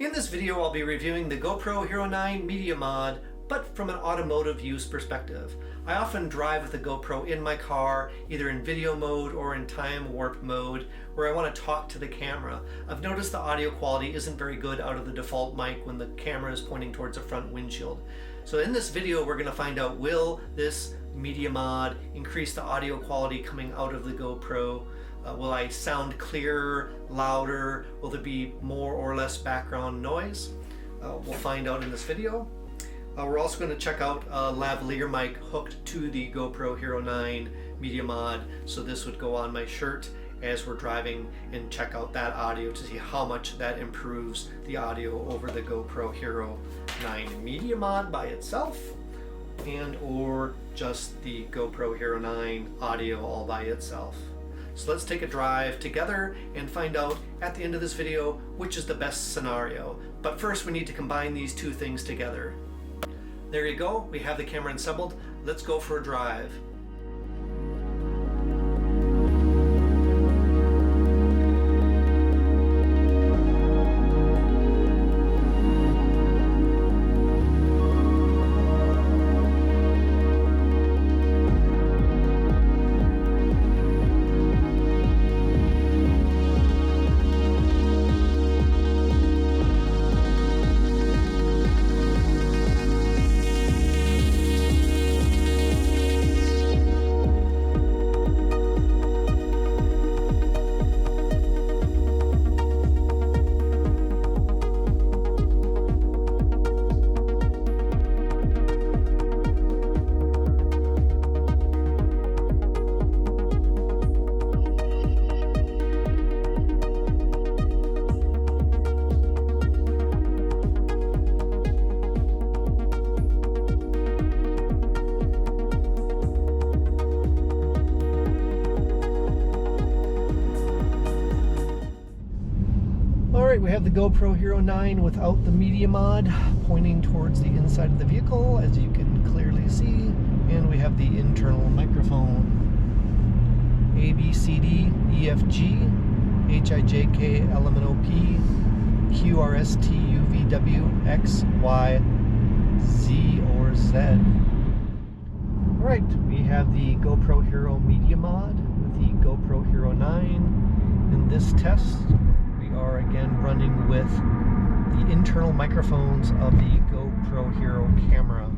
In this video, I'll be reviewing the GoPro Hero 9 Media Mod, but from an automotive use perspective. I often drive with the GoPro in my car, either in video mode or in time warp mode, where I want to talk to the camera. I've noticed the audio quality isn't very good out of the default mic when the camera is pointing towards the front windshield. So in this video, we're going to find out, will this Media Mod increase the audio quality coming out of the GoPro? Will I sound clearer, louder? Will there be more or less background noise? We'll find out in this video. We're also going to check out a Lavalier mic hooked to the GoPro Hero 9 Media Mod. So this would go on my shirt as we're driving, and check out that audio to see how much that improves the audio over the GoPro Hero 9 Media Mod by itself, and or just the GoPro Hero 9 audio all by itself. So let's take a drive together and find out at the end of this video which is the best scenario. But first we need to combine these two things together. There you go, we have the camera assembled. Let's go for a drive. Alright, we have the GoPro Hero 9 without the Media Mod pointing towards the inside of the vehicle, as you can clearly see, and we have the internal microphone. A, B, C, D, E, F, G, H, I, J, K, L, M, N, O, P, Q, R, S, T, U, V, W, X, Y, Z, or Z. Alright, we have the GoPro Hero Media Mod with the GoPro Hero 9. In this test, are again running with the internal microphones of the GoPro Hero camera.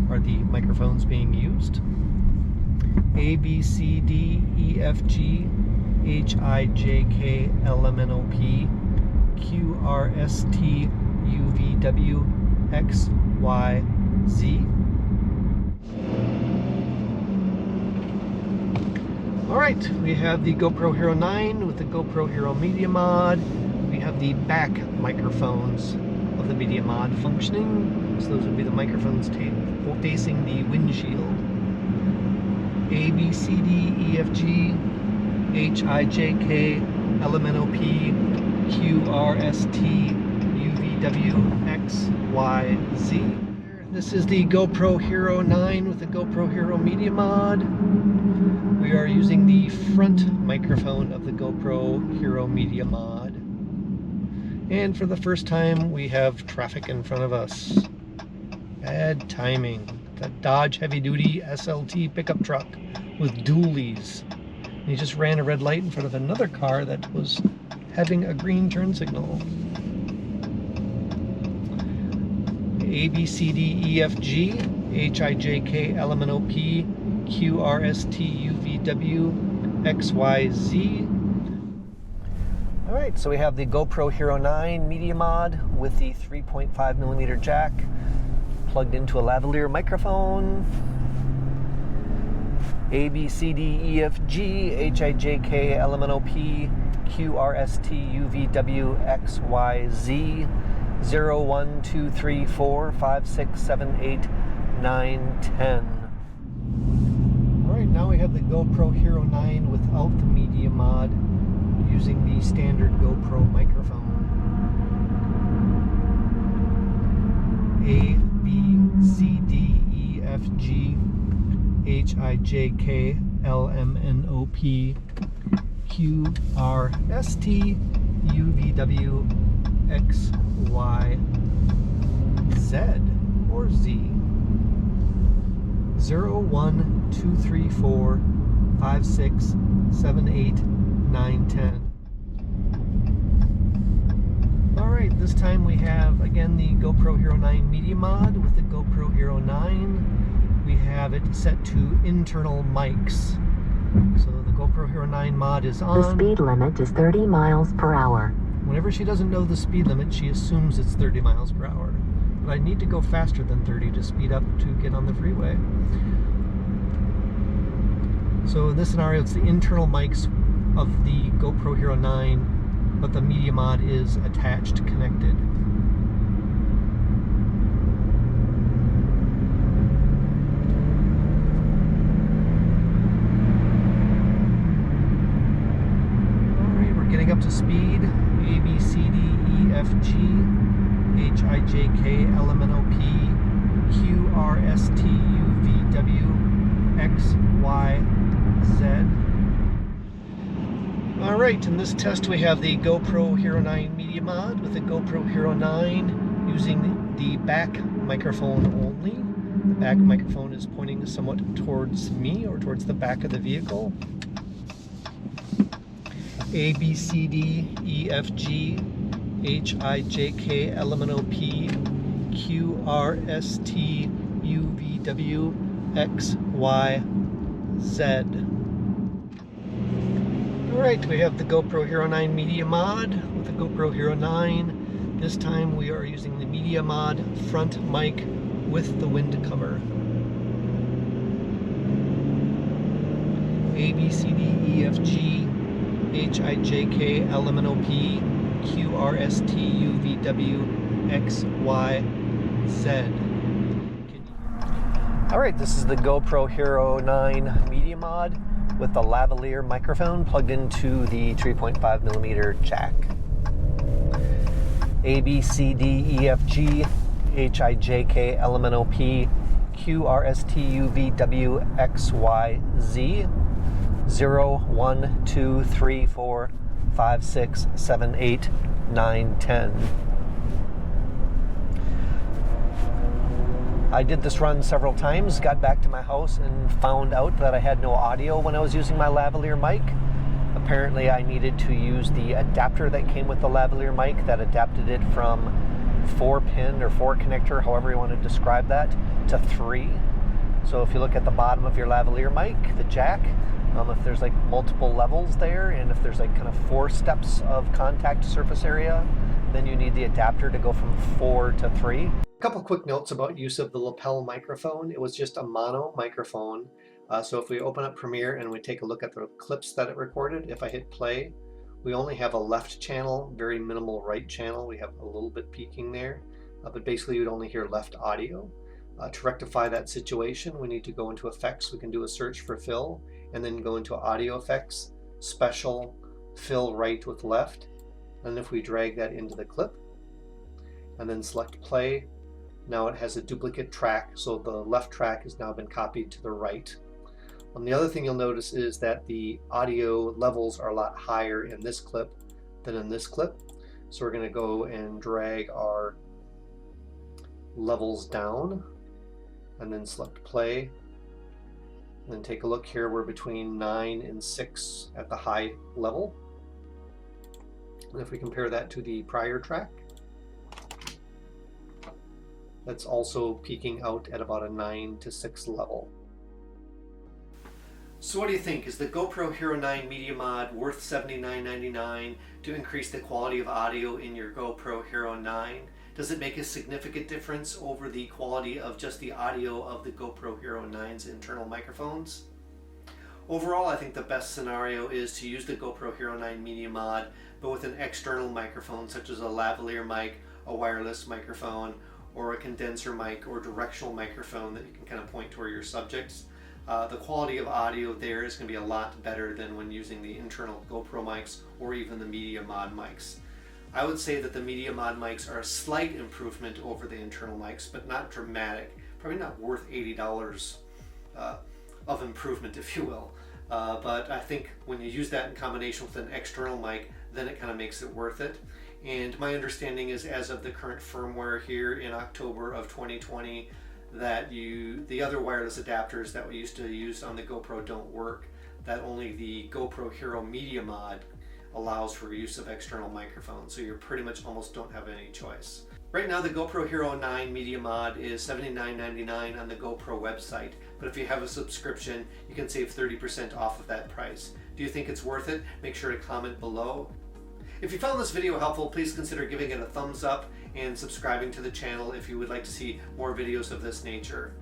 Are the microphones being used? A, B, C, D, E, F, G, H, I, J, K, L, M, N, O, P, Q, R, S, T, U, V, W, X, Y, Z. Alright, we have the GoPro Hero 9 with the GoPro Hero Media Mod. We have the back microphones of the Media Mod functioning. So those would be the microphones facing the windshield. A, B, C, D, E, F, G, H, I, J, K, L, M, N, O, P, Q, R, S, T, U, V, W, X, Y, Z. This is the GoPro Hero 9 with the GoPro Hero Media Mod. We are using the front microphone of the GoPro Hero Media Mod. And for the first time, we have traffic in front of us. Bad timing. The Dodge heavy-duty SLT pickup truck with dualies. And he just ran a red light in front of another car that was having a green turn signal. A, B, C, D, E, F, G, H, I, J, K, L, M, N, O, P, Q, R, S, T, U, V, W, X, Y, Z. Alright, so we have the GoPro Hero 9 Media Mod with the 3.5mm jack plugged into a lavalier microphone. A, B, C, D, E, F, G, H, I, J, K, L, M, N, O, P, Q, R, S, T, U, V, W, X, Y, Z, 0, 1, 2, 3, 4, 5, 6, 7, 8, 9, 10. Alright, now we have the GoPro Hero 9 without the Media Mod, using the standard GoPro microphone. A, B, C, D, E, F, G, H, I, J, K, L, M, N, O, P, Q, R, S, T, U, V, W, X, Y, Z, or Z. 0, 1, 2, 3, 4, 5, 6, 7, 8, 9, 10. Alright, this time we have again the GoPro Hero 9 Media Mod with the GoPro Hero 9. We have it set to internal mics. So the GoPro Hero 9 mod is on. The speed limit is 30 miles per hour. Whenever she doesn't know the speed limit, she assumes it's 30 miles per hour. But I need to go faster than 30 to speed up to get on the freeway. So in this scenario, it's the internal mics of the GoPro Hero 9, but the Media Mod is attached, connected. Alright, we're getting up to speed. A, B, C, D, E, F, G, H, I, J, K, L, M, N, O, P, Q, R, S, T, U, V, W, X, Y, Z. Alright, in this test we have the GoPro Hero 9 Media Mod with the GoPro Hero 9 using the back microphone only. The back microphone is pointing somewhat towards me or towards the back of the vehicle. A, B, C, D, E, F, G, H, I, J, K, L, M, N, O, P, Q, R, S, T, U, V, W, X, Y, Z. Alright, we have the GoPro Hero 9 Media Mod with the GoPro Hero 9. This time we are using the Media Mod front mic with the wind cover. A, B, C, D, E, F, G, H, I, J, K, L, M, N, O, P, Q, R, S, T, U, V, W, X, Y, Z. Alright, this is the GoPro Hero 9 Media Mod with the Lavalier microphone plugged into the 3.5mm jack. A, B, C, D, E, F, G, H, I, J, K, L, M, N, O, P, Q, R, S, T, U, V, W, X, Y, Z. 0, 1, 2, 3, 4, 5, 6, 7, 8, 9, 10. I did this run several times, got back to my house and found out that I had no audio when I was using my lavalier mic. Apparently I needed to use the adapter that came with the lavalier mic that adapted it from 4-pin or 4 connector, however you want to describe that, to 3. So if you look at the bottom of your lavalier mic, the jack, if there's like multiple levels there and if there's like kind of 4 steps of contact surface area, then you need the adapter to go from 4 to 3. A couple quick notes about use of the lapel microphone. It was just a mono microphone. So if we open up Premiere and we take a look at the clips that it recorded, if I hit play, we only have a left channel, very minimal right channel. We have a little bit peaking there, but basically you'd only hear left audio. To rectify that situation, we need to go into effects. We can do a search for fill and then go into audio effects, special, fill right with left. And if we drag that into the clip and then select play, now it has a duplicate track. So the left track has now been copied to the right. The other thing you'll notice is that the audio levels are a lot higher in this clip than in this clip. So we're going to go and drag our levels down and then select play. And then take a look here, we're between 9 and 6 at the high level. And if we compare that to the prior track, that's also peaking out at about a 9 to 6 level. So what do you think? Is the GoPro Hero 9 Media Mod worth $79.99 to increase the quality of audio in your GoPro Hero 9? Does it make a significant difference over the quality of just the audio of the GoPro Hero 9's internal microphones? Overall, I think the best scenario is to use the GoPro Hero 9 Media Mod, but with an external microphone such as a lavalier mic, a wireless microphone, or a condenser mic or directional microphone that you can kind of point toward your subjects. The quality of audio there is going to be a lot better than when using the internal GoPro mics or even the Media Mod mics. I would say that the Media Mod mics are a slight improvement over the internal mics, but not dramatic. Probably not worth $80 of improvement, if you will. But I think when you use that in combination with an external mic, then it kind of makes it worth it. And my understanding is, as of the current firmware here in October of 2020, that the other wireless adapters that we used to use on the GoPro don't work, that only the GoPro Hero Media Mod allows for use of external microphones, so you pretty much almost don't have any choice. Right now the GoPro Hero 9 Media Mod is $79.99 on the GoPro website, but if you have a subscription you can save 30% off of that price. Do you think it's worth it? Make sure to comment below. If you found this video helpful, please consider giving it a thumbs up and subscribing to the channel if you would like to see more videos of this nature.